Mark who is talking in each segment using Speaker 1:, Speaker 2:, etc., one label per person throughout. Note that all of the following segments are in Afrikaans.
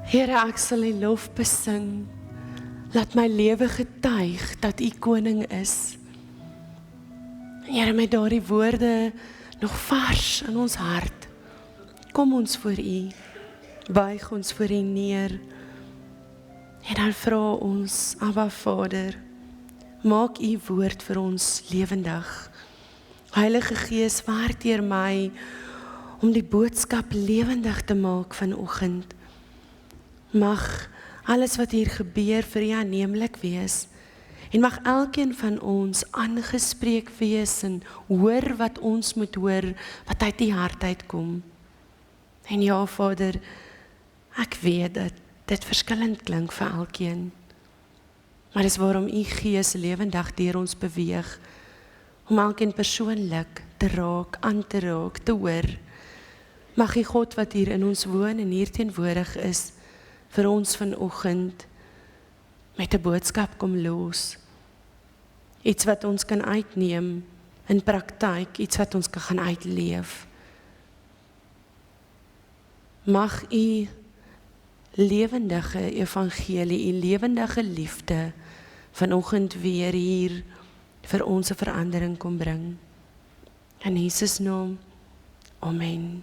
Speaker 1: Here, ek sal U lof besing. Laat my lewe getuig dat U koning is. Here, met daardie woorde nog vars in ons hart. Kom ons voor U, buig ons voor U neer. En dan vra ons, Abba Vader, maak U woord vir ons lewendig. Heilige Gees, werk deur my om die boodskap lewendig te maak vanoggend. Mag alles wat hier gebeur vir U aanneemlik wees. En mag elkeen van ons aangespreek wees en hoor wat ons moet hoor, wat uit die hart uitkom. En ja, Vader, ek weet dat dit verskillend klink vir elkeen. Maar dis waarom U Gees lewendig deur ons beweeg, om elkeen persoonlik te raak, aan te raak, te hoor. Mag die God wat hier in ons woon en hier teenwoordig is, vir ons vanoggend met 'n boodskap kom los. Iets wat ons kan uitneem in praktyk, iets wat ons kan gaan uitleef. Mag U lewendige evangelie, U lewendige liefde vanoggend weer hier vir ons 'n verandering kom bring. In Jesus naam, amen.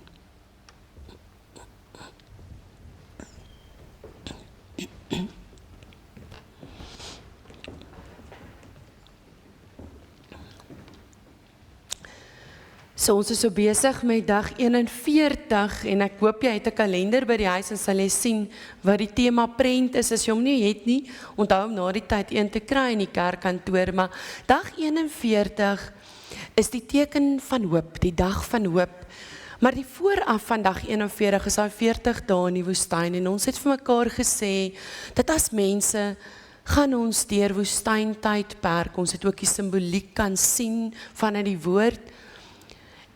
Speaker 1: So ons is so besig met dag 41 en ek hoop jy het 'n kalender by die huis en sal jy sien wat die tema prent is. As jy hom nie het nie, onthou om na die tyd een te kry in die kerkkantoor, maar dag 41 is die teken van hoop, die dag van hoop. Maar die vooraf van dag 41 is daai 40 dae in die woestyn en ons het vir mekaar gesê dat as mense gaan ons deur woestyntydperk, ons het ook die simboliek kan sien vanuit die woord.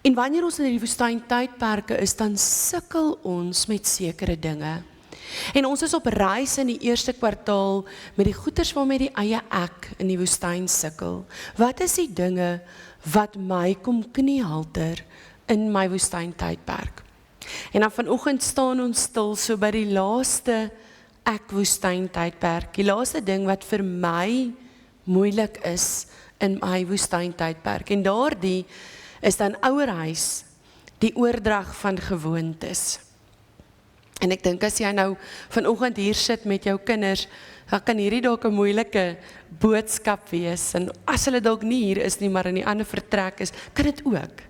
Speaker 1: En wanneer ons in die woestyntydperke is, dan sukkel ons met sekere dinge. En ons is op reis in die eerste kwartaal met die goeters waarmee die eie ek in die woestyn sukkel. Wat is die dinge wat my kom kniehalter in my woestyntydperk? En dan vanoggend staan ons stil so by die laaste ek woestyntydperk. Die laaste ding wat vir my moeilik is in my woestyntydperk. En daardie is dan ouerhuis, die oordrag van gewoontes. En ek dink as jy nou vanoggend hier sit met jou kinders, dan kan hierdie dalk 'n moeilike boodskap wees. En as hulle dalk nie hier is nie, maar in die ander vertrek is, kan dit ook.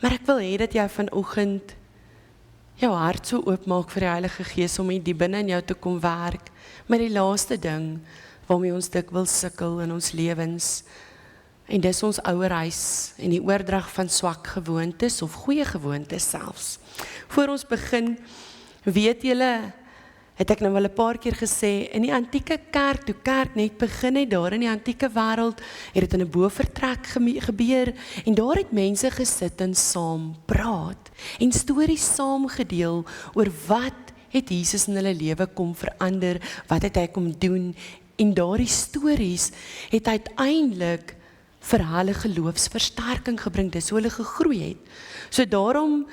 Speaker 1: Maar ek wil hê dat jy vanoggend jou hart so oopmaak vir die Heilige Gees om die binne in jou te kom werk met die laaste ding waarmee ons dikwels sukkel in ons lewens. En dis ons ouerhuis en die oordrag van swak gewoontes of goeie gewoontes selfs. Voor ons begin, weet julle, het ek nou wel 'n paar keer gesê, in die antieke kerk, toe kerk net begin het, daar in die antieke wêreld, het dit in 'n bovertrek gebeur, en daar het mense gesit en saam praat, en stories saam gedeel, oor wat het Jesus in hulle lewe kom verander, wat het hy kom doen, en daardie stories het uiteindelik vir hulle geloofsversterking gebring, dis hoe hulle gegroei het. So daarom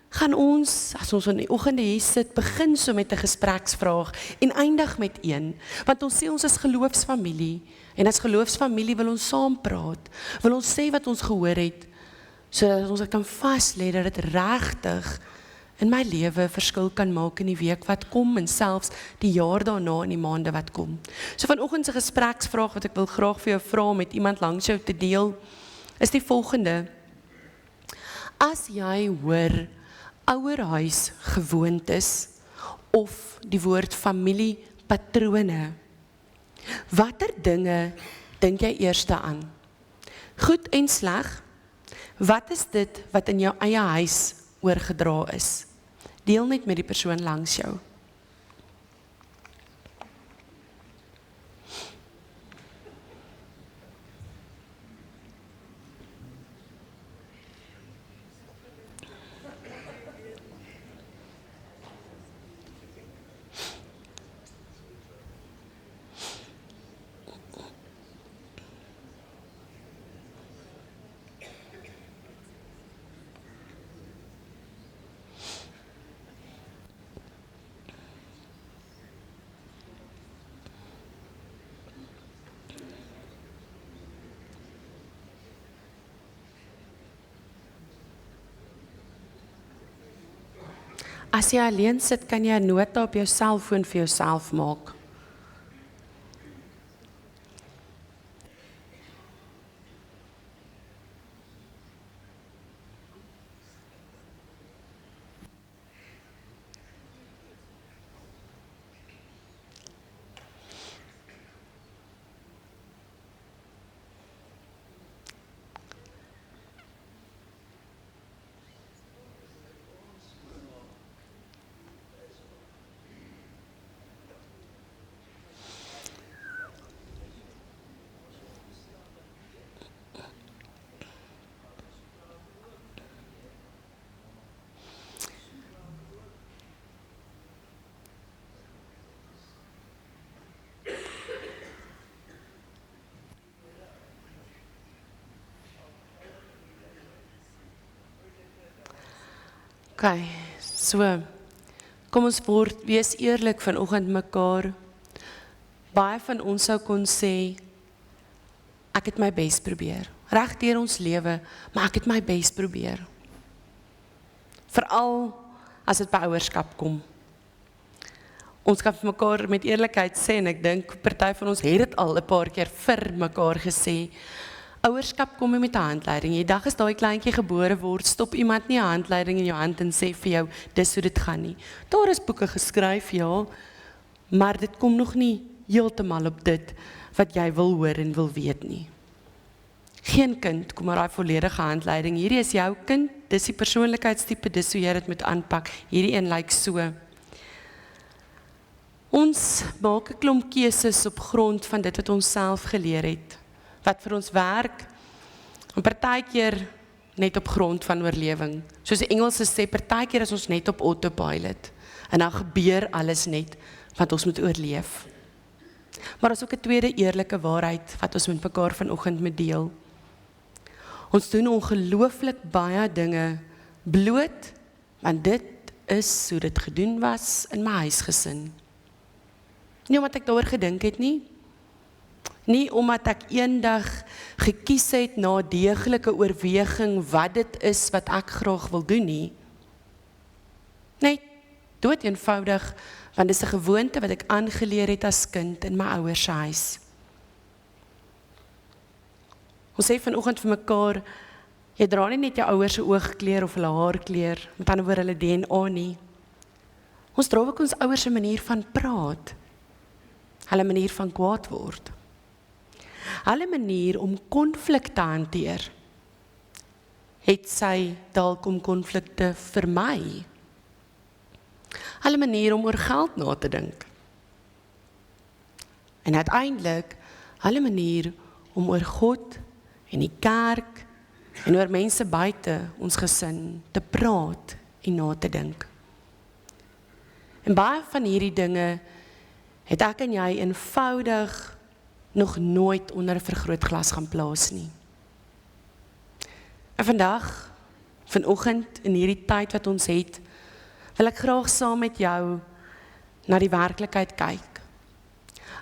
Speaker 1: gaan ons, as ons in die oggende hier sit, begin so met 'n gespreksvraag en eindig met een, want ons sê ons is geloofsfamilie, en as geloofsfamilie wil ons saam praat, wil ons sê wat ons gehoor het, sodat ons kan vaslê dat dit regtig in my lewe verskil kan maak in die week wat kom, en selfs die jaar daarna in die maande wat kom. So vanoggend se gespreksvraag wat ek wil graag vir jou vra om met iemand langs jou te deel, is die volgende. As jy hoor ouerhuis gewoontes of die woord familiepatrone, watter dinge dink jy eerste aan? Goed en sleg, wat is dit wat in jou eie huis oorgedra is? Deel net met die persoon langs jou. As jy alleen sit, kan jy 'n nota op jou selfoon vir jouself maak. Okay, so, kom ons wees eerlik vanoggend mekaar. Baie van ons sou kon sê, ek het my bes probeer. Reg deur ons lewe, maar ek het my bes probeer. Veral as dit by ouerskap kom. Ons kan vir mekaar met eerlikheid sê, en ek dink party van ons het dit al 'n paar keer vir mekaar gesê, ouerskap kom nie met 'n handleiding. Die dag as daai kleintjie gebore word, stop iemand nie 'n handleiding in jou hand en sê vir jou, dis hoe dit gaan nie. Daar is boeke geskryf, ja, maar dit kom nog nie heeltemal op dit wat jy wil hoor en wil weet nie. Geen kind kom maar daai volledige handleiding. Hierdie is jou kind, dis die persoonlikheidstipe, dis hoe jy dit moet aanpak. Hierdie een lyk so. Ons maak 'n klomp keuses op grond van dit wat ons self geleer het. Wat vir ons werk, en partykeer net op grond van oorlewing. Soos die Engelse sê, partykeer is ons net op autopilot, en dan gebeur alles net, wat ons moet oorleef. Maar is ook 'n tweede eerlike waarheid, wat ons met mekaar vanoggend moet deel. Ons doen ongelooflik baie dinge bloot, want dit is hoe dit gedoen was in my huisgesin. Nie omdat ek daaroor gedink het nie, nie omdat ek eendag gekies het na deeglike oorweging wat dit is wat ek graag wil doen nie. Net dood eenvoudig, want dit is 'n gewoonte wat ek aangeleer het as kind in my ouers se huis. Ons sê vanoggend vir mekaar, jy dra nie net jou ouers se oogkleur of hulle haarkleur, met ander woorde hulle DNA nie. Ons dra ook ons ouers se manier van praat, hulle manier van kwaad word. Hulle manier om konflik te hanteer, het sy dalk om konflikte vermy. Hulle manier om oor geld na te dink. En uiteindelik, hulle manier om oor God en die kerk en oor mense buite ons gesin te praat en na te dink. En baie van hierdie dinge het ek en jy eenvoudig nog nooit onder 'n vergrootglas gaan plaas nie. En vandag, vanoggend, in hierdie tyd wat ons het, wil ek graag saam met jou na die werklikheid kyk.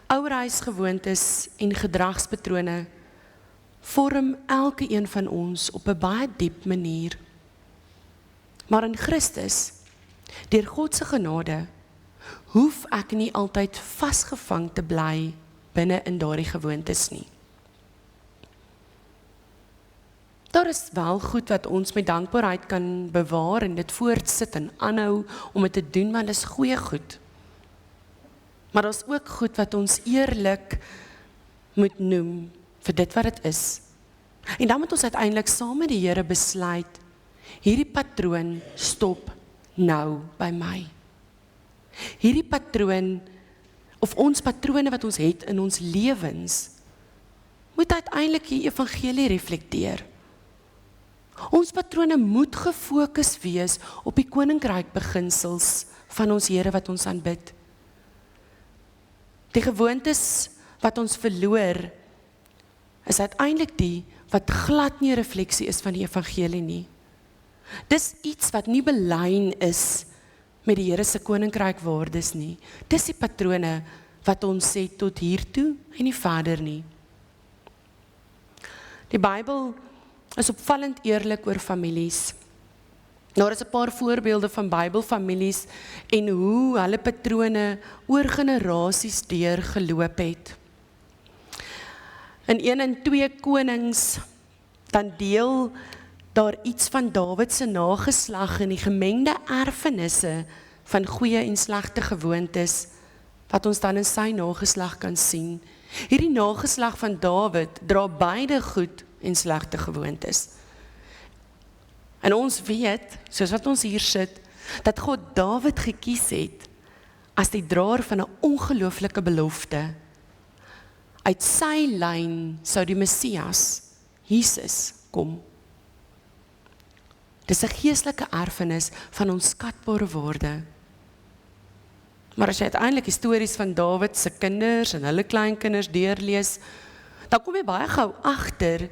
Speaker 1: Ouerhuisgewoontes en gedragspatrone vorm elke een van ons op 'n baie diep manier. Maar in Christus, deur God se genade, hoef ek nie altyd vasgevang te bly binne in daardie gewoontes nie. Daar is wel goed wat ons met dankbaarheid kan bewaar en dit voortsit en aanhou om dit te doen, want dit is goeie goed. Maar daar is ook goed wat ons eerlik moet noem vir dit wat dit is. En dan moet ons uiteindelik saam met die Here besluit, hierdie patroon stop nou by my. Hierdie patroon, of ons patrone wat ons het in ons lewens, moet uiteindelik die evangelie reflekteer. Ons patrone moet gefokus wees op die koninkryk beginsels van ons Here wat ons aanbid. Die gewoontes wat ons verloor, is uiteindelik die wat glad nie 'n refleksie is van die evangelie nie. Dis iets wat nie belyn is met die Here se koninkryk waardes nie. Dis die patrone wat ons sê tot hier toe en nie verder nie. Die Bybel is opvallend eerlik oor families. Daar is 'n paar voorbeelde van Bybelfamilies en hoe hulle patrone oor generasies deur geloop het. In 1 en 2 Konings, dan deel daar iets van Dawid se nageslag in die gemengde erfenisse van goeie en slegte gewoontes, wat ons dan in sy nageslag kan sien. Hierdie nageslag van Dawid dra beide goed en slegte gewoontes. En ons weet, soos wat ons hier sit, dat God Dawid gekies het as die draer van 'n ongelooflike belofte. Uit sy lyn sou die Messias, Jesus, kom. Dis 'n geestelike erfenis van onskatbare waarde. Maar as jy uiteindelik stories van Dawid se kinders en hulle kleinkinders deurlees, dan kom jy baie gou agter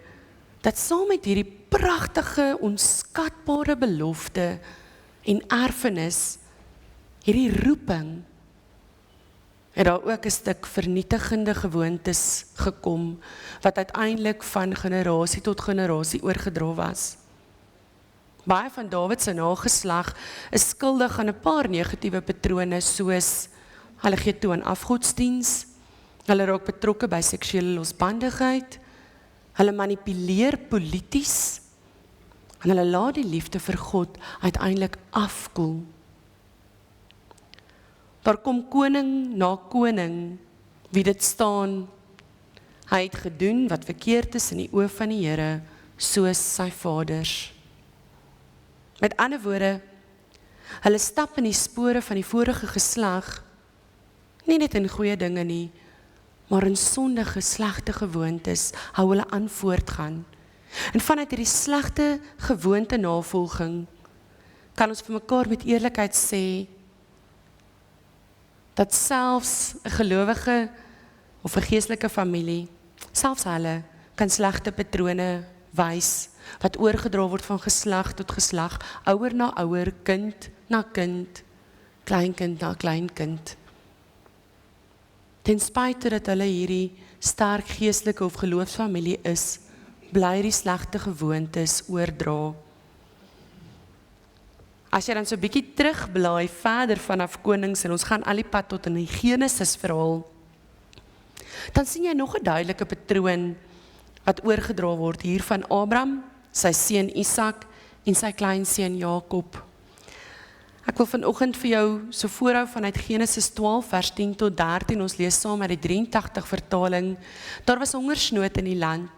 Speaker 1: dat saam met hierdie pragtige, onskatbare belofte en erfenis, hierdie roeping, het daar ook 'n stuk vernietigende gewoontes gekom, wat uiteindelik van generasie tot generasie oorgedra was. Baie van Dawid se nageslag is skuldig aan 'n paar negatiewe patrone, soos hulle gee toe aan afgodsdiens, hulle raak betrokke by seksuele losbandigheid, hulle manipuleer polities, en hulle laat die liefde vir God uiteindelik afkoel. Daar kom koning na koning, wie dit staan, hy het gedoen wat verkeerd is in die oë van die Here, soos sy vaders. Met ander woorde, hulle stap in die spore van die vorige geslag, nie net in goeie dinge nie, maar in sondige, slegte gewoontes, hou hulle aan voortgaan. En vanuit hierdie slegte gewoonte navolging, kan ons vir mekaar met eerlikheid sê, dat selfs 'n gelowige of 'n geestelike familie, selfs hulle, kan slegte patrone wys, wat oorgedra word van geslag tot geslag, ouer na ouer, kind na kind, kleinkind na kleinkind. Ten spyte dat hulle hierdie sterk geestelike of geloofsfamilie is, bly die slegte gewoontes oordra. As jy dan so 'n bietjie terugblaai verder vanaf Konings en ons gaan al die pad tot in die Genesis verhaal, dan sien jy nog 'n duidelike patroon wat oorgedra word hier van Abraham, sy seun Isak en sy kleinseun Jakob. Ek wil vanoggend vir jou so voorhou vanuit Genesis 12 vers 10 tot 13, ons lees saam uit die 83 vertaling. Daar was hongersnood in die land,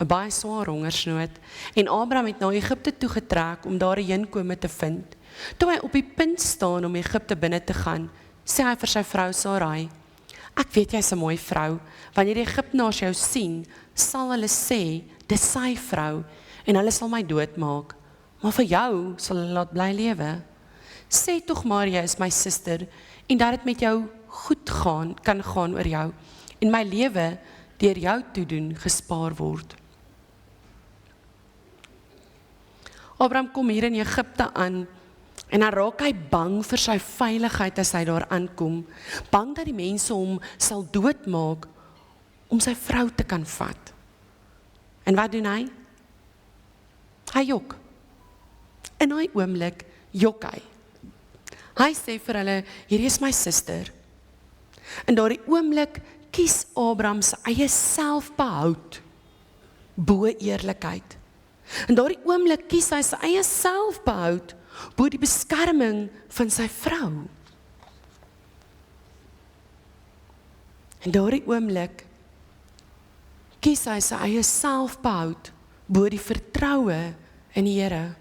Speaker 1: 'n baie swaar hongersnood, en Abraham het na Egipte toe getrek om daar 'n heenkome te vind. Toe hy op die punt staan om Egipte binne te gaan, sê hy vir sy vrou Sarai, ek weet jy's 'n mooi vrou, wanneer die Egiptenaars jou sien, sal hulle sê, dis sy vrou, en hulle sal my doodmaak, maar vir jou sal hulle laat bly lewe. Sê tog maar jy is my suster, en dat dit met jou goed kan gaan oor jou, en my lewe deur jou toedoen gespaar word. Abraham kom hier in Egipte aan, en dan raak hy bang vir sy veiligheid as hy daar aankom, bang dat die mense hom sal doodmaak, om sy vrou te kan vat. En wat doen hy? Hy jok. In daai oomblik jok hy. Hy sê vir hulle, hierdie is my suster. In daardie oomblik kies Abraham sy eie selfbehoud bo eerlikheid. In daardie oomblik kies hy sy eie selfbehoud bo die beskerming van sy vrou. In daardie oomblik kies hy sy eie selfbehoud bo die vertroue in die Here.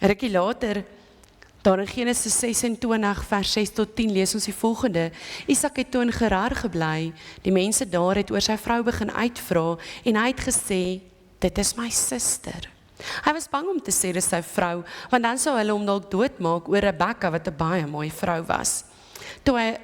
Speaker 1: 'n Rukkie later, daar in Genesis 26 vers 6 tot 10 lees ons die volgende. Isak het toe in Gerar gebly, die mense daar het oor sy vrou begin uitvra, en hy het gesê, dit is my suster. Hy was bang om te sê dis sy vrou, want dan sou hulle hom dalk doodmaak oor Rebekka, wat 'n baie mooi vrou was. Toe hy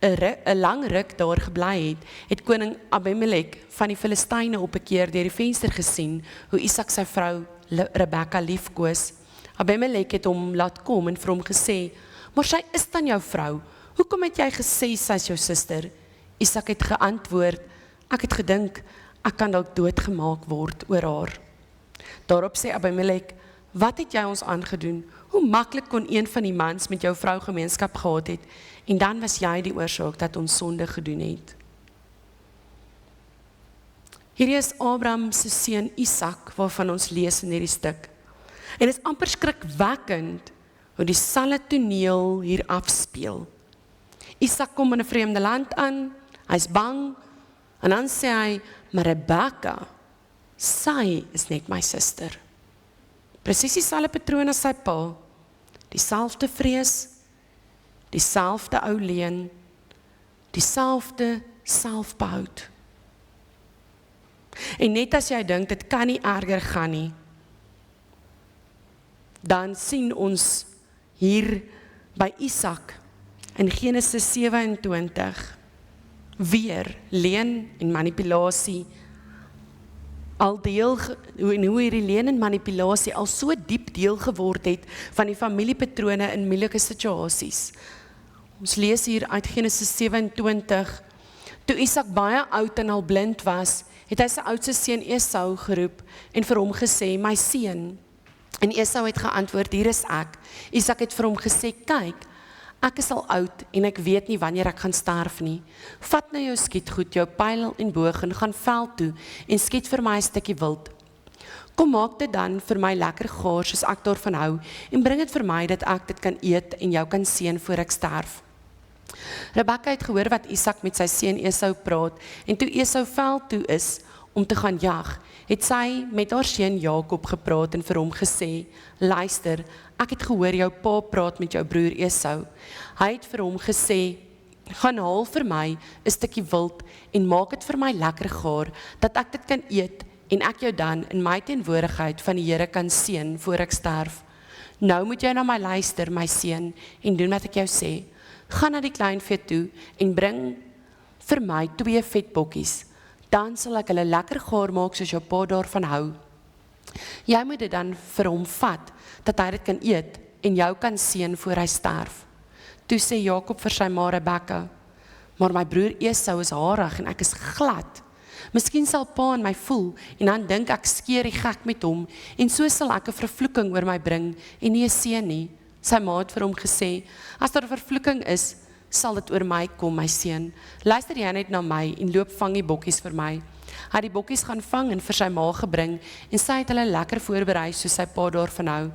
Speaker 1: 'n lang ruk daar gebly het, het koning Abimelek van die Filistyne op 'n keer deur die venster gesien, hoe Isak sy vrou Rebekka liefkoes. Abimelek het hom laat kom en vir hom gesê, maar sy is dan jou vrou, hoekom het jy gesê sy is jou suster? Isak het geantwoord, ek het gedink, ek kan dalk doodgemaak word oor haar. Daarop sê Abimelek, wat het jy ons aangedoen? Hoe maklik kon een van die mans met jou vrou gemeenskap gehad het, en dan was jy die oorsaak dat ons sonde gedoen het. Hierdie is Abraham se seun Isak, waarvan ons lees in hierdie stuk. En dit is amper skrikwekkend, hoe dieselfde toneel hier afspeel. Isak kom in 'n vreemde land aan, hy's bang, en dan sê hy, maar Rebekka, sy is net my suster. Presies dieselfde patroon as sy pa, dieselfde vrees, dieselfde ou leuen, dieselfde selfbehoud. En net as jy dink, dit kan nie erger gaan nie, dan sien ons hier by Isak in Genesis 27 weer leuen en manipulasie al deel, hoe hierdie leuen en manipulasie al so diep deel geword het van die familiepatrone in moeilike situasies. Ons lees hier uit Genesis 27, toe Isak baie oud en al blind was, het hy sy oudste seun Esau geroep en vir hom gesê, my seun. En Esau het geantwoord, hier is ek. Isak het vir hom gesê, kyk, ek is al oud en ek weet nie wanneer ek gaan sterf nie. Vat nou jou skietgoed, jou pyl en boog en gaan veld toe en skiet vir my 'n stukkie wild. Kom maak dit dan vir my lekker gaar soos ek daarvan hou en bring dit vir my dat ek dit kan eet en jou kan seën voor ek sterf. Rebekka het gehoor wat Isak met sy seun Esau praat en toe Esau veld toe is om te gaan jag, het sy met haar seun Jakob gepraat en vir hom gesê, luister, ek het gehoor jou pa praat met jou broer Esau. Hy het vir hom gesê, gaan haal vir my 'n stukkie wild en maak dit vir my lekker gaar, dat ek dit kan eet en ek jou dan in my teenwoordigheid van die Here kan seën voor ek sterf. Nou moet jy na my luister, my seun, en doen wat ek jou sê. Ga na die kleinvee toe en bring vir my 2 vetbokkies. Dan sal ek hulle lekker gaar maak soos jou pa daarvan hou. Jy moet dit dan vir hom vat, dat hy dit kan eet en jou kan seën voor hy sterf. Toe sê Jakob vir sy ma Rebekka, maar my broer Esau is harig en ek is glad. Miskien sal pa in my voel en dan dink ek skeer die gek met hom en so sal ek 'n vervloeking oor my bring en nie 'n seën nie. Sy ma het vir hom gesê, as daar 'n vervloeking is, sal dit oor my kom, my seun. Luister jy net na my en loop vang die bokkies vir my. Hy het die bokkies gaan vang en vir sy ma gebring en sy het hulle lekker voorberei soos sy pa daarvan hou.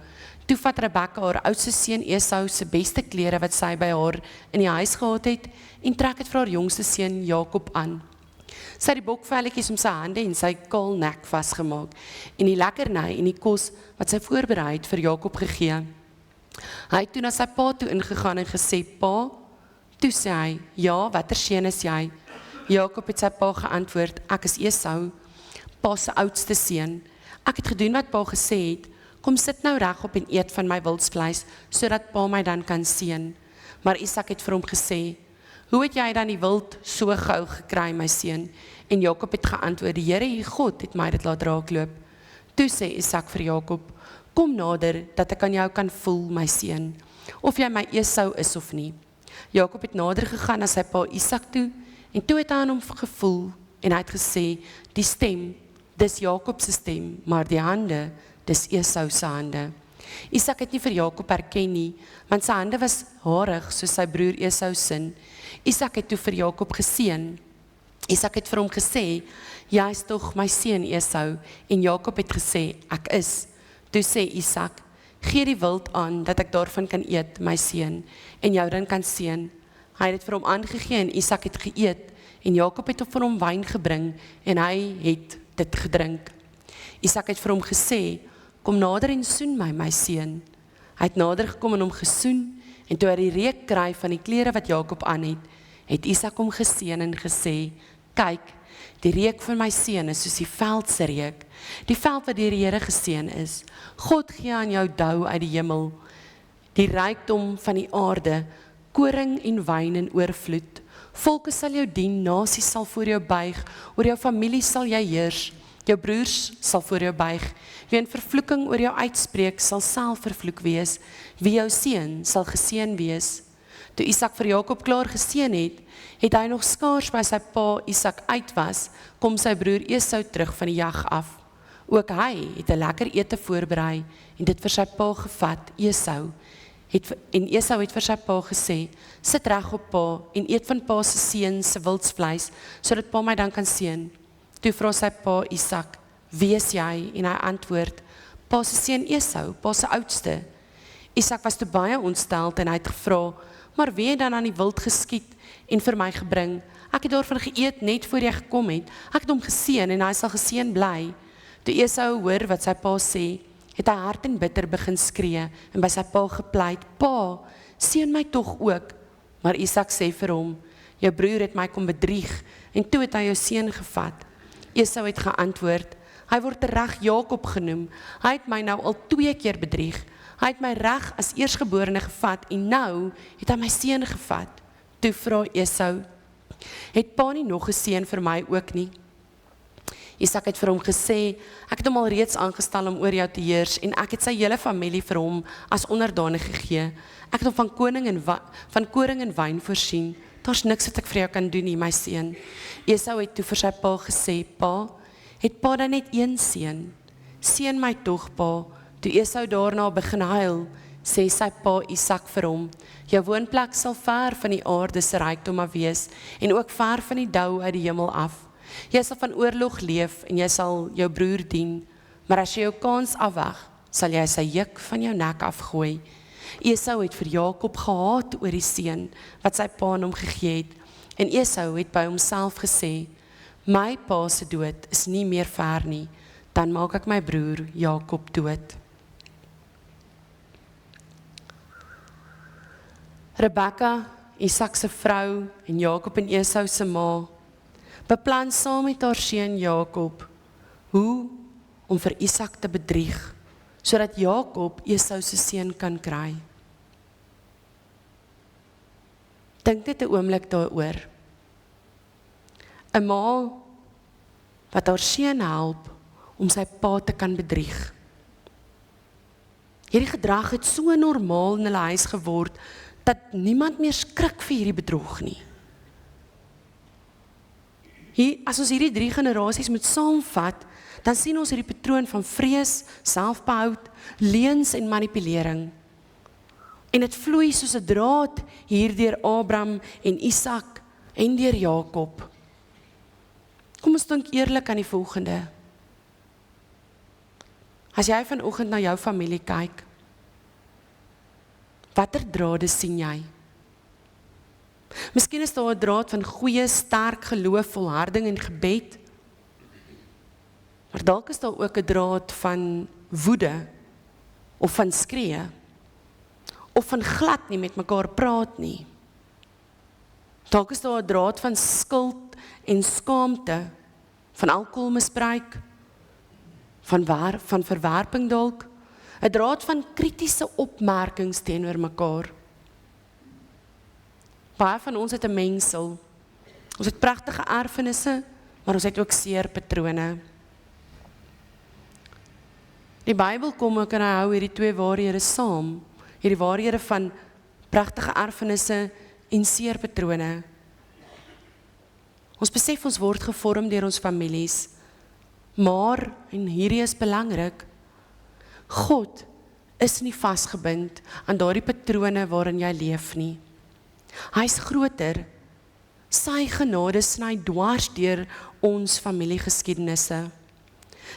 Speaker 1: Toe vat Rebekka haar oudste seun Esau se beste klere wat sy by haar in die huis gehad het en trek dit vir haar jongste seun Jakob aan. Sy het die bokvelletjies om sy hande en sy kaal nek vasgemaak en die lekkerny en die kos wat sy voorberei het vir Jakob gegee. Hy het toe na sy pa toe ingegaan en gesê, pa, toe sê hy, ja, watter seun is jy? Jakob het sy pa geantwoord, ek is Esau, pa se oudste seun. Ek het gedoen wat pa gesê het, kom sit nou regop en eet van my wildsvleis, sodat pa my dan kan seën. Maar Isak het vir hom gesê, hoe het jy dan die wild so gou gekry, my seun? En Jakob het geantwoord, die Here, die God, het my dit laat raakloop. Toe sê Isak vir Jakob, kom nader, dat ek aan jou kan voel, my seun, of jy my Esau is of nie. Jakob het nader gegaan na sy pa Isak toe, en toe het hy aan hom gevoel, en hy het gesê, die stem, dis Jakob se stem, maar die hande, dis Esau se hande. Isak het nie vir Jakob herken nie, want sy hande was harig soos sy broer Esau se. Isak het toe vir Jakob geseën. Isak het vir hom gesê, jy is tog my seun Esau, en Jakob het gesê, ek is. Toe sê Isak, gee die wild aan, dat ek daarvan kan eet, my seun, en jou dan kan seën. Hy het dit vir hom aangegee en Isak het geëet, en Jakob het vir hom wyn gebring, en hy het dit gedrink. Isak het vir hom gesê, kom nader en soen my, my seun. Hy het nader gekom en hom gesoen, en toe hy die reuk kry van die klere wat Jakob aan het Isak hom geseën en gesê, kyk, die reuk van my seun is soos die veld se reuk, die veld wat deur die Here geseën is. God gee aan jou dou uit die hemel, die rykdom van die aarde, koring en wyn in oorvloed. Volke sal jou dien, nasies sal voor jou buig, oor jou familie sal jy heers, jou broers sal voor jou buig, wie 'n vervloeking oor jou uitspreek, sal self vervloek wees, wie jou seën, sal geseën wees. Toe Isak vir Jakob klaar geseën het hy nog skaars by sy pa Isak uit was, kom sy broer Esau terug van die jag af. Ook hy het 'n lekker ete voorberei en dit vir sy pa gevat, Esau. En Esau het vir sy pa gesê, sit reg op pa en eet van pa se seun se wildsvleis, sodat pa my dan kan seën. Toe vra sy pa Isak, wie is jy? En hy antwoord, pa se seun Esau, pa se oudste. Isak was toe baie ontsteld en hy het gevra, maar wie het dan aan die wild geskiet en vir my gebring? Ek het daarvan geëet net voor jy gekom het. Ek het hom geseën en hy sal geseën bly. Toe Esau hoor wat sy pa sê, het hy hard en bitter begin skree en by sy pa gepleit, pa, seën my tog ook. Maar Isak sê vir hom, jou broer het my kom bedrieg en toe het hy jou seun gevat. Esau het geantwoord, hy word reg Jakob genoem, hy het my nou al 2 keer bedrieg. Hy het my reg as eersgeborene gevat en nou het hy my seun gevat. Toe vra Esau, het pa nie nog 'n seun vir my ook nie? Isak het vir hom gesê, ek het hom al reeds aangestel om oor jou te heers en ek het sy hele familie vir hom as onderdane gegee. Ek het hom van koring en wyn voorsien. Daar's niks wat ek vir jou kan doen nie, my seun. Esau het toe vir sy pa gesê, pa, het pa dan net 1 seun? Seën my tog, pa. Toe Esau daarna begin huil, sê sy pa Isak vir hom, jou woonplek sal ver van die aarde se rykdom af wees en ook ver van die dou uit die hemel af. Jy sal van oorlog leef en jy sal jou broer dien, maar as jy jou kans afwag, sal jy sy juk van jou nek afgooi. Esau het vir Jakob gehaat oor die seun wat sy pa aan hom gegee het en Esau het by homself gesê, my pa se dood is nie meer ver nie, dan maak ek my broer Jakob dood. Rebekka, Isak se vrou en Jakob en Esau se ma, beplan saam met haar seun Jakob, hoe om vir Isak te bedrieg, sodat Jakob Esau se seun kan kry. Dink net 'n oomblik daaroor. 'n Ma wat haar seun help om sy pa te kan bedrieg. Hierdie gedrag het so normaal in hulle huis geword, dat niemand meer skrik vir hierdie bedrog nie. As ons hierdie 3 generasies moet saamvat, dan sien ons hierdie patroon van vrees, selfbehoud, leuns en manipulering. En dit vloei soos 'n draad hier deur Abraham en Isak en deur Jakob. Kom ons dink eerlik aan die volgende. As jy vanoggend na jou familie kyk, watter drade sien jy? Miskien is daar 'n draad van goeie, sterk geloof, volharding en gebed. Maar dalk is daar ook 'n draad van woede, of van skree, of van glad nie met mekaar praat nie. Dalk is daar 'n draad van skuld en skaamte, van alkoholmisbruik, van verwerping dalk, 'n draad van kritiese opmerkings teenoor mekaar. Baie van ons het 'n mengsel. Ons het pragtige erfenisse, maar ons het ook seer patrone. Die Bybel kom ook en hy hou hierdie 2 waarhede saam. Hierdie waarhede van pragtige erfenisse en seer patrone. Ons besef ons word gevorm deur ons families, maar, en hierdie is belangrik, God is nie vasgebind aan daardie patrone waarin jy leef nie. Hy is groter. Sy genade sny dwars deur ons familiegeskiedenisse.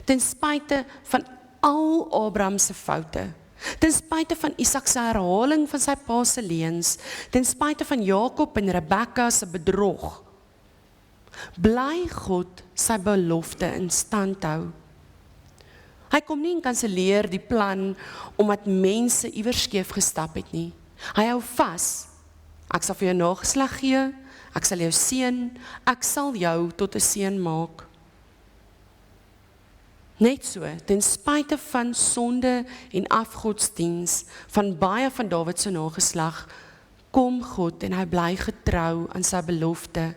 Speaker 1: Ten spyte van al Abraham se foute, ten spyte van Isak se herhaling van sy pa se leuns, ten spyte van Jakob en Rebekka se bedrog, bly God sy belofte in stand hou. Hy kom nie en kanselleer die plan omdat mense iewers skeef gestap het nie. Hy hou vas. Ek sal vir jou nageslag gee, ek sal jou seën, ek sal jou tot 'n seën maak. Net so, ten spyte van sonde en afgodsdiens van baie van Dawid se nageslag, kom God en hy bly getrou aan sy belofte.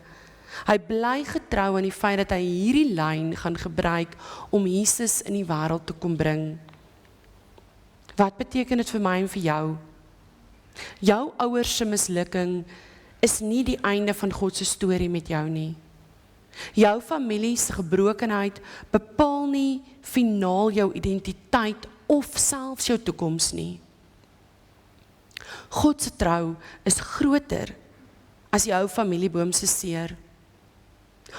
Speaker 1: Hy bly getrou aan die feit dat hy hierdie lyn gaan gebruik om Jesus in die wêreld te kom bring. Wat beteken dit vir my en vir jou? Jou ouers se mislukking is nie die einde van God se storie met jou nie. Jou familie se gebrokenheid bepaal nie finaal jou identiteit of selfs jou toekoms nie. God se trou is groter as jou familieboom se seer.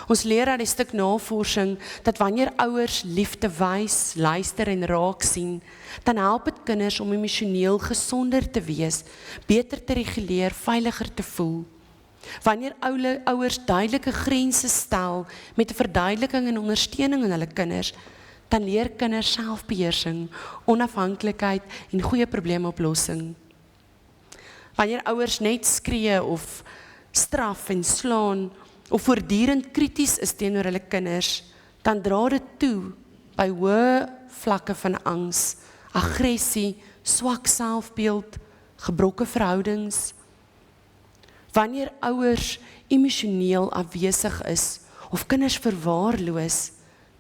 Speaker 1: Ons leer uit die stuk navorsing dat wanneer ouers liefde wys, luister en raak sien, dan help dit kinders om emosioneel gesonder te wees, beter te reguleer, veiliger te voel. Wanneer ouers duidelike grense stel met 'n verduideliking en ondersteuning aan hulle kinders, dan leer kinders selfbeheersing, onafhanklikheid en goeie probleemoplossing. Wanneer ouers net skree of straf en slaan of voortdurend krities is teenoor hulle kinders, dan dra dit toe by hoë vlakke van angs, aggressie, swak selfbeeld, gebroke verhoudings. Wanneer ouers emosioneel afwesig is of kinders verwaarloos,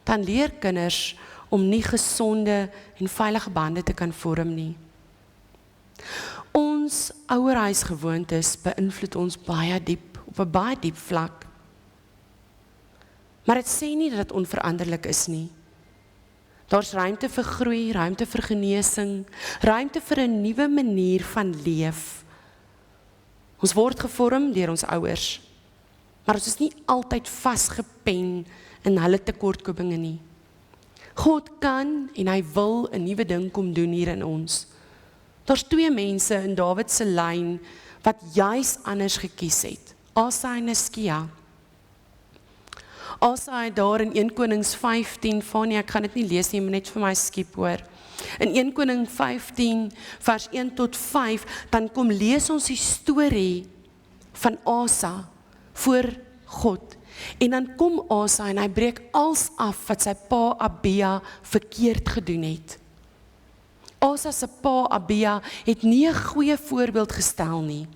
Speaker 1: dan leer kinders om nie gesonde en veilige bande te kan vorm nie. Ons ouerhuisgewoontes beïnvloed ons baie diep, op 'n baie diep vlak. Maar dit sê nie dat dit onveranderlik is nie. Daar's ruimte vir groei, ruimte vir genesing, ruimte vir 'n nuwe manier van leef. Ons word gevorm deur ons ouers, maar ons is nie altyd vasgepen in hulle tekortkominge nie. God kan en hy wil 'n nuwe ding kom doen hier in ons. Daar's 2 mense in Dawid se lyn wat juis anders gekies het, Asa en Hiskia. Asa het daar in 1 Konings 15, Fanie, ek gaan dit nie lees nie, maar net vir my skiep hoor. In 1 Koning 15, vers 1 tot 5, dan kom lees ons die storie van Asa voor God. En dan kom Asa en hy breek alles af wat sy pa Abia verkeerd gedoen het. Asa se pa Abia het nie 'n goeie voorbeeld gestel nie.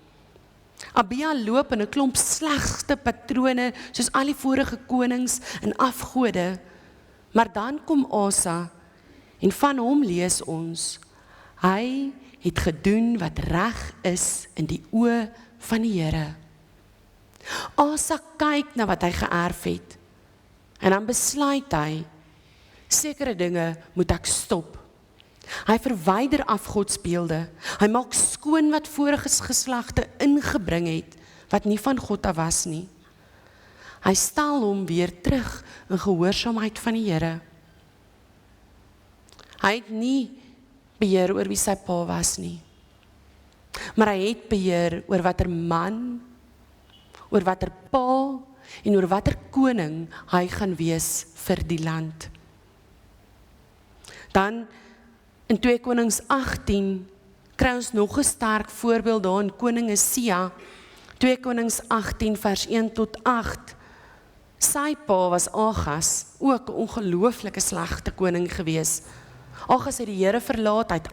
Speaker 1: Abia loop in 'n klomp slegste patrone soos al die vorige konings en afgode. Maar dan kom Asa en van hom lees ons, hy het gedoen wat reg is in die oë van die Here. Asa kyk na wat hy geërf het en dan besluit hy, sekere dinge moet ek stop. Hy verwyder afgodsbeelde, hy maak skoon wat vorige geslagte ingebring het, wat nie van God af was nie. Hy stel hom weer terug in gehoorsaamheid van die Here. Hy het nie beheer oor wie sy pa was nie, maar hy het beheer oor watter man, oor watter pa en oor watter koning hy gaan wees vir die land. Dan in 2 Konings 18 kry ons nog 'n sterk voorbeeld daar in koning Hosea, 2 Konings 18 vers 1 tot 8. Sy pa was Agas, ook 'n ongelooflike slegte koning gewees. Agas het die Here verlaat, hy het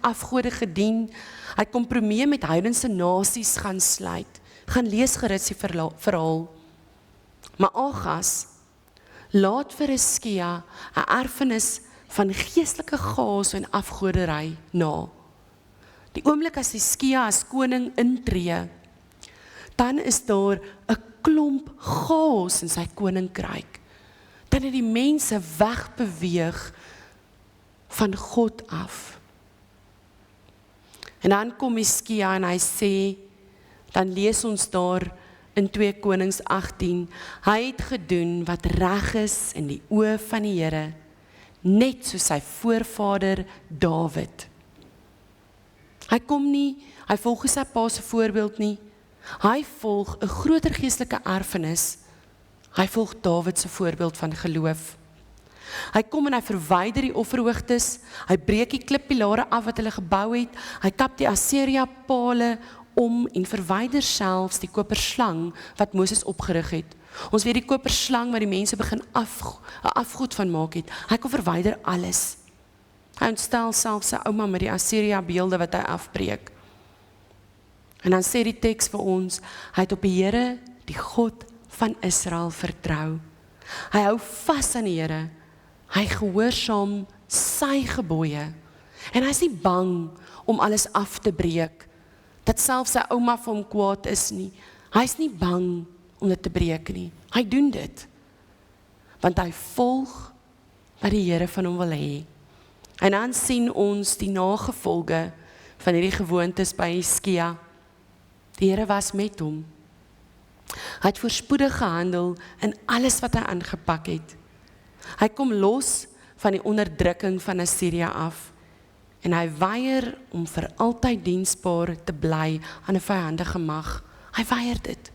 Speaker 1: afgode gedien, hy het kompromie met heidense nasies gaan sluit. Gaan lees gerus die verhaal. Maar Agas laat vir Hiskia 'n erfenis van geestelike chaos en afgoderry na. Die oomblik as Hiskia as koning intree, dan is daar 'n klomp chaos in sy koninkryk. Dan het die mense wegbeweeg van God af. En dan kom Hiskia en hy sê, dan lees ons daar in 2 Konings 18, hy het gedoen wat reg is in die oë van die Here, net soos sy voorvader Dawid. Hy kom nie, hy volg nie sy pa se voorbeeld nie, hy volg 'n groter geestelike erfenis, hy volg Dawid se voorbeeld van geloof. Hy kom en hy verwyder die offerhoogtes, hy breek die klippilare af wat hulle gebou het, hy kap die Asseria pale om en verwyder selfs die koperslang wat Moses opgerig het. Ons weet die koperslang wat die mense begin 'n afgod van maak het, hy kom verwyder alles. Hy ontstel selfs sy ouma met die Asseria beelde wat hy afbreek. En dan sê die teks vir ons, hy het op die Here, die God van Israel vertrou. Hy hou vas aan die Here, hy gehoorsaam sy gebooie, en hy is nie bang om alles af te breek, dat selfs sy ouma vir hom kwaad is nie. Hy is nie bang om dit te breek nie. Hy doen dit, want hy volg wat die Here van hom wil hê. En dan sien ons die nagevolge van hierdie gewoontes by Hizkia. Die Here was met hom. Hy het voorspoedig gehandel in alles wat hy aangepak het. Hy kom los van die onderdrukking van Assirië af, en hy weier om vir altyd diensbaar te bly aan 'n vyandige mag. Hy weier dit.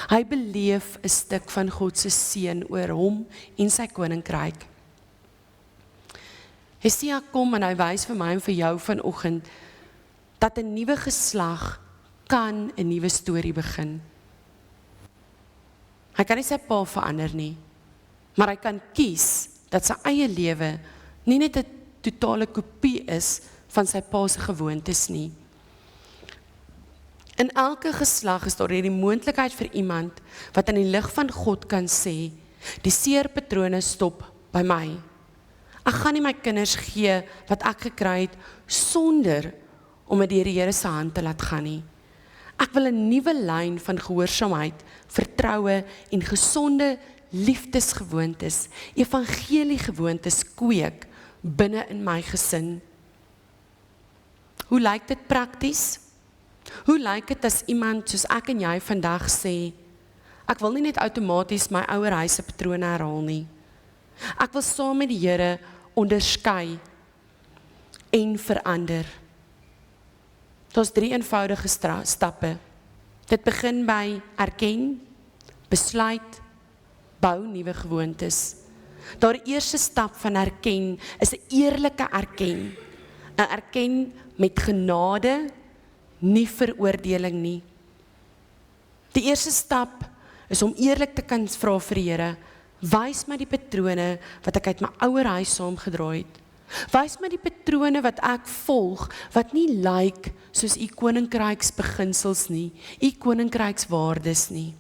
Speaker 1: Hy beleef 'n stuk van God se seën oor hom en sy koninkryk. Hizkia kom en hy wys vir my en vir jou vanoggend dat 'n nuwe geslag kan 'n nuwe storie begin. Hy kan nie sy pa verander nie, maar hy kan kies dat sy eie lewe nie net 'n totale kopie is van sy pa se gewoontes nie. In elke geslag is daar hierdie moontlikheid vir iemand wat in die lig van God kan sê, die seerpatrone stop by my. Ek gaan nie my kinders gee wat ek gekry het sonder om dit deur die Here se hand te laat gaan nie. Ek wil 'n nuwe lyn van gehoorsaamheid, vertroue en gesonde liefdesgewoontes, evangeliegewoontes kweek binne in my gesin. Hoe lyk dit prakties? Hoe lyk dit as iemand soos ek en jy vandag sê, ek wil nie net outomaties my ouer huise patrone herhaal nie. Ek wil saam met die Here onderskei en verander. Daar's 3 eenvoudige stappe. Dit begin by erken, besluit, bou nuwe gewoontes. Daar eerste stap van erken is 'n eerlike erken. 'n Erken met genade, nie veroordeling nie. Die eerste stap is om eerlik te kan vra vir die Here, wys my die patrone wat ek uit my ouer huis saamgedra het. Wys my die patrone wat ek volg, wat nie lyk soos u koninkryksbeginsels nie, u koninkrykswaardes nie.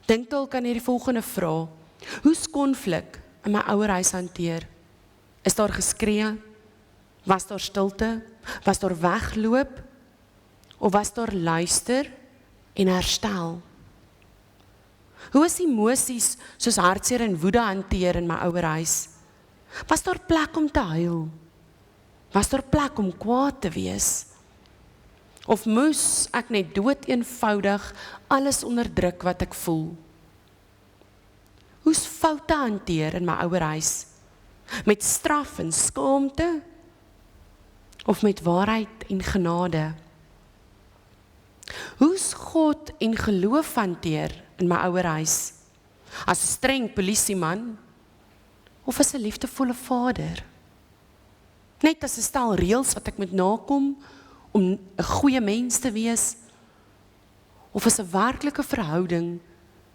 Speaker 1: Dink dalk aan hierdie volgende vraag: hoe's konflik in my ouer huis hanteer? Is daar geskree? Was daar stilte? Was daar wegloop? Of was daar luister en herstel? Hoe is emosies soos hartseer en woede hanteer in my ouer huis? Was daar plek om te huil? Was daar plek om kwaad te wees? Of moes ek net dood eenvoudig alles onderdruk wat ek voel? Hoe's foute hanteer in my ouer huis? Met straf en skaamte? Of met waarheid en genade? Hoe's God en geloof hanteer in my ouer huis? As 'n streng polisieman? Of as 'n liefdevolle vader? Net as 'n stel reëls wat ek moet nakom om 'n goeie mens te wees? Of as 'n werklike verhouding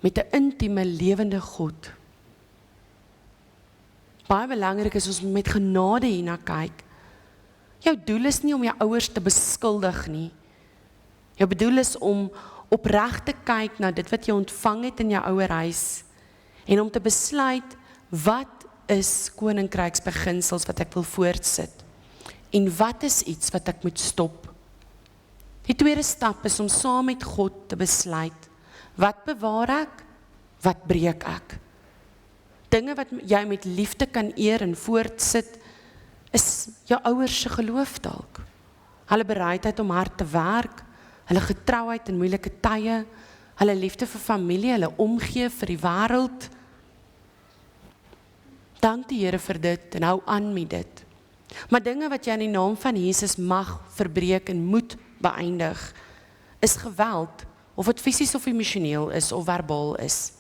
Speaker 1: met 'n intieme lewende God? Baie belangrik is ons met genade hierna kyk. Jou doel is nie om jou ouers te beskuldig nie. Jou bedoel is om opreg te kyk na dit wat jy ontvang het in jou ouer huis en om te besluit wat is koninkryksbeginsels wat ek wil voortsit en wat is iets wat ek moet stop. Die tweede stap is om saam met God te besluit, wat bewaar ek, wat breek ek. Dinge wat jy met liefde kan eer en voortsit, is jou ouers se geloof dalk. Hulle bereidheid om hard te werk, hulle getrouheid in moeilike tye, hulle liefde vir familie, hulle omgee vir die wêreld. Dank die Here vir dit en hou aan met dit. Maar dinge wat jy in die naam van Jesus mag verbreek en moet beëindig, is geweld, of dit fisies of emosioneel is of verbaal is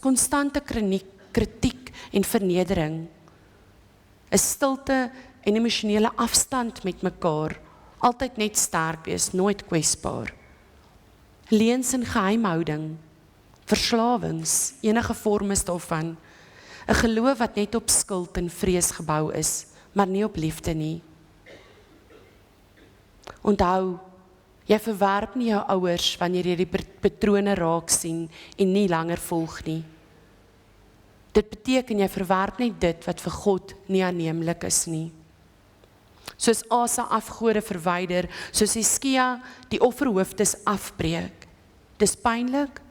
Speaker 1: konstante kritiek en vernedering, is stilte en emosionele afstand met mekaar, altyd net sterk wees, nooit kwesbaar. Leuns en geheimhouding, verslawings, enige vorm is daarvan, 'n geloof wat net op skuld en vrees gebou is, maar nie op liefde nie. Onthou, jy verwerp nie jou ouers wanneer jy die patrone raak sien en nie langer volg nie. Dit beteken jy verwerp net dit wat vir God nie aanneemlik is nie. Soos Asa afgode verwyder, soos Hizkia die offerhoofdes afbreek, dis pynlik,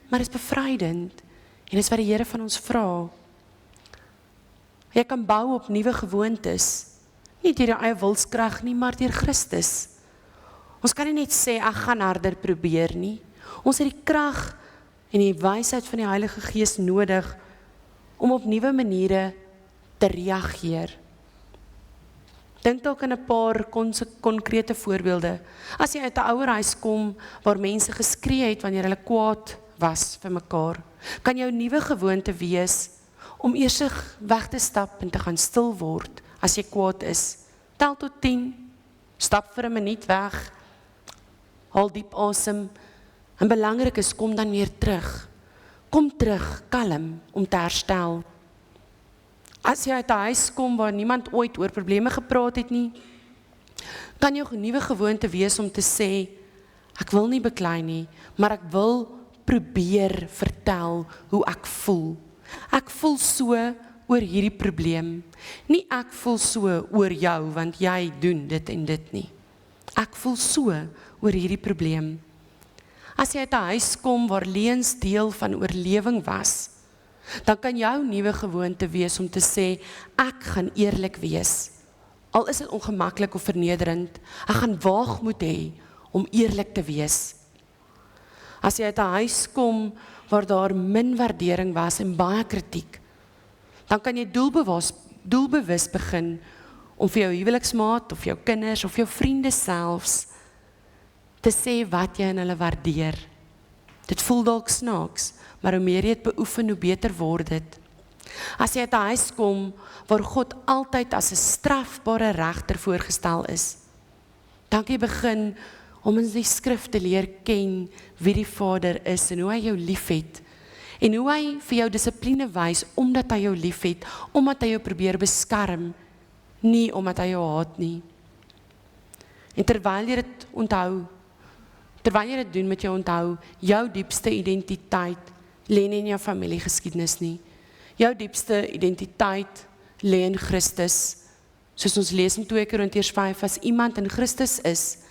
Speaker 1: maar dis bevrydend. En dis wat die Here van ons vra. Jy kan bou op nuwe gewoontes, nie deur jou eie wilskrag nie, maar deur Christus. Ons kan nie net sê, ek gaan harder probeer nie. Ons het die krag en die wysheid van die Heilige Gees nodig om op nuwe maniere te reageer. Dink dalk aan 'n paar konkrete voorbeelde. As jy uit 'n ouerhuis kom waar mense geskree het wanneer hulle kwaad was vir mekaar, kan jou nuwe gewoonte wees om eers weg te stap en te gaan stil word as jy kwaad is. Tel tot 10, stap vir 'n minuut weg, haal diep asem, en belangrik is, kom dan weer terug. Kom terug, kalm, om te herstel. As jy uit 'n huis kom waar niemand ooit oor probleme gepraat het nie, kan jou nuwe gewoonte wees om te sê, ek wil nie beklei nie, maar ek wil probeer vertel hoe ek voel. Ek voel so oor hierdie probleem. Nie ek voel so oor jou, want jy doen dit en dit nie. Ek voel so oor hierdie probleem. As jy uit 'n huis kom waar leuns deel van oorlewing was, dan kan jou nuwe gewoonte wees om te sê, ek gaan eerlik wees. Al is dit ongemaklik of vernederend, ek gaan waagmoed hê om eerlik te wees. As jy uit 'n huis kom waar daar min waardering was en baie kritiek, dan kan jy doelbewus begin om vir jou huweliksmaat of jou kinders of jou vriende selfs te sê wat jy in hulle waardeer. Dit voel dalk snaaks, maar hoe meer jy het beoefen, hoe beter word dit. As jy uit 'n huis kom waar God altyd as 'n strafbare regter voorgestel is, dan kan jy begin om in die skrif te leer ken wie die Vader is en hoe hy jou liefhet. En hoe hy vir jou dissipline wys, omdat hy jou liefhet, omdat hy jou probeer beskerm, nie omdat hy jou haat nie. En terwyl jy dit onthou, terwyl jy dit doen met jou onthou, jou diepste identiteit lê nie in jou familiegeskiedenis nie. Jou diepste identiteit lê in Christus. Soos ons lees in 2 Korintiërs 5, as iemand in Christus is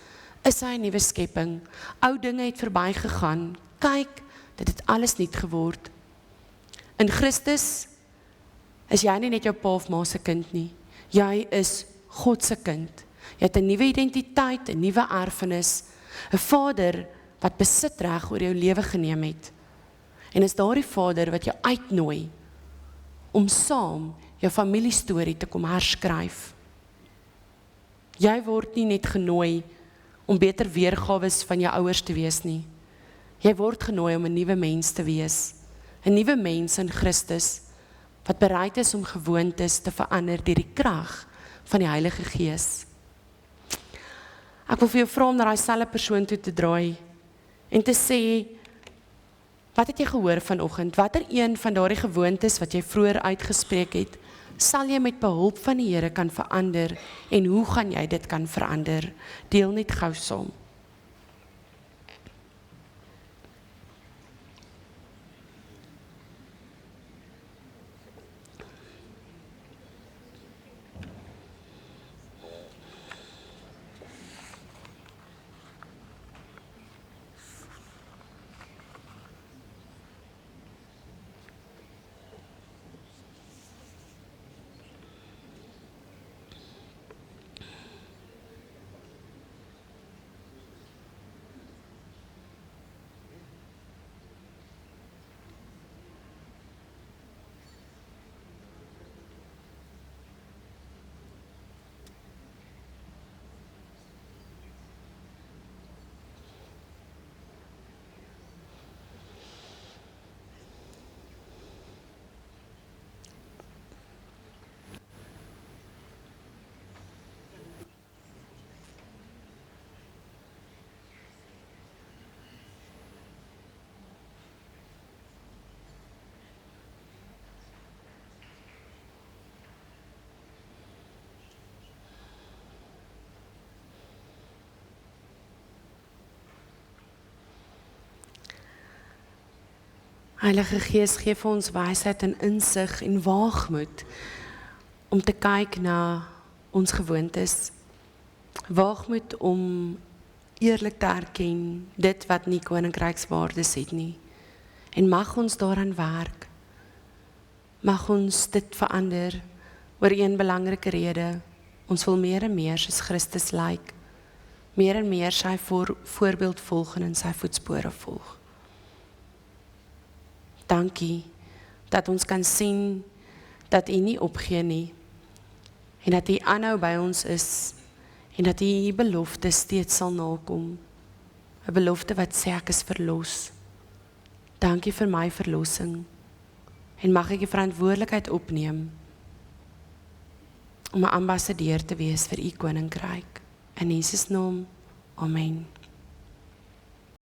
Speaker 1: hy 'n nuwe skepping. Ou dinge het verbygegaan. Kyk, dit het alles nuut geword. In Christus is jy nie net jou pa of ma se kind nie. Jy is God se kind. Jy het 'n nuwe identiteit, 'n nuwe erfenis, 'n Vader wat besitreg oor jou lewe geneem het. En is daardie Vader wat jou uitnooi om saam jou familiestorie te kom herskryf. Jy word nie net genooi om beter weergawe van jou ouers te wees nie. Jy word genooi om 'n nuwe mens te wees. 'n Nuwe mens in Christus wat bereid is om gewoontes te verander deur die krag van die Heilige Gees. Ek wil vir jou vra om na daai selfde persoon toe te draai en te sê, wat het jy gehoor vanoggend? Watter een van daardie gewoontes wat jy vroeër uitgespreek het, sal jy met behulp van die Here kan verander en hoe gaan jy dit kan verander? Deel net gou saam. Heilige Gees, gee vir ons wysheid en insig en waagmoed om te kyk na ons gewoontes. Waagmoed om eerlik te erken, dit wat nie koninkrykswaardes het nie. En mag ons daaraan werk. Mag ons dit verander, oor een belangrike rede. Ons wil meer en meer soos Christus lyk. Meer en meer sy voorbeeld volg en in sy voetspore volg. Dankie, dat ons kan sien, dat U nie opgee nie, en dat U aanhou by ons is, en dat U belofte steeds sal nakom. 'n belofte wat sê ek is verlos. Dankie vir my verlossing, en mag ek die verantwoordelikheid opneem, om 'n ambassadeur te wees vir U koninkryk. In Jesus naam, amen.